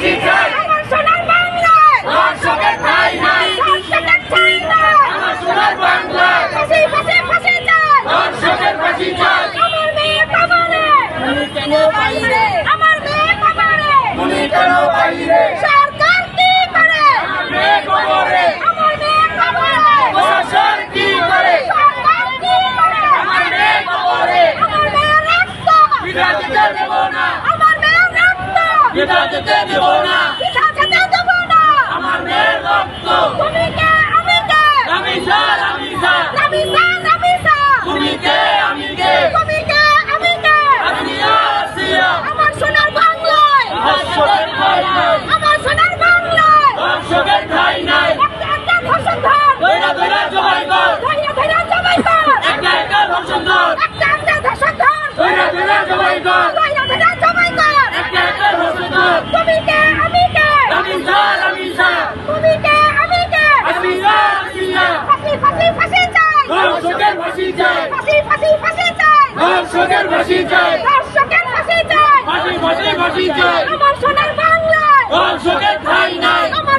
ফাঁসি চাই, আমার সোনার বাংলায় ধর্ষকের ঠাঁই নাই, ধর্ষকের ঠাঁই নাই, আমার সোনার বাংলায় ফাঁসি ফাঁসি ফাঁসি চাই, ধর্ষকের ফাঁসি চাই। আমার মেয়ে কবরে, তুমি কেন বাইরে, আমার মেয়ে কবরে, তুমি কেন বাইরে, সরকার কি করে, আমার মেয়ে কবরে, আমার মেয়ে কবরে, প্রশাসন কি করে, সরকার কি করে, আমার মেয়ে কবরে, আমার মেয়ের রক্ত, বিনা যেতে দেব না, আমার মেয়ের রক্ত, বিনা যেতে দেব না, পিতা যেতে দেব না, আমার মেয়ের রক্ত। তুমি কে আমি কে, আমি স্যার, আমি স্যার, নামিসা নামিসা, তুমি কে আমি কে, তুমি কে আমি কে, আসিয়া আসিয়া, আমার সোনার বাংলায়, ধর্ষকের ঠাঁই নাই, আমার সোনার বাংলায়, ধর্ষকের ঠাঁই নাই, একটা একটা ধর্ষণ ধর, ধৈরা ধৈরা জবাই কর, ধৈর্য ধৈর্য জবাই কর, একটা একটা ধর্ষণ ধর, একটা একটা ধর্ষণ ধর, ধৈরা ধৈরা জবাই কর, ধৈর্য ধৈর্য জবাই কর, একটা একটা ধর্ষণ ধর। তুমি কে আমি কে, আমি স্যার, আমি স্যার, তুমি কে আমি কে, আসিয়া আসিয়া, ফাঁসি ফাঁসি ফাঁসি চাই, ধর্ষকের ফাঁসি চাই, ফাঁসি ফাঁসি ফাঁসি চাই, ধর্ষকের ফাঁসি চাই, ধর্ষকের ফাঁসি চাই, ফাঁসি ফাঁসি ফাঁসি চাই, আমার সোনার বাংলায়, ধর্ষকের ঠাঁই নাই, আমার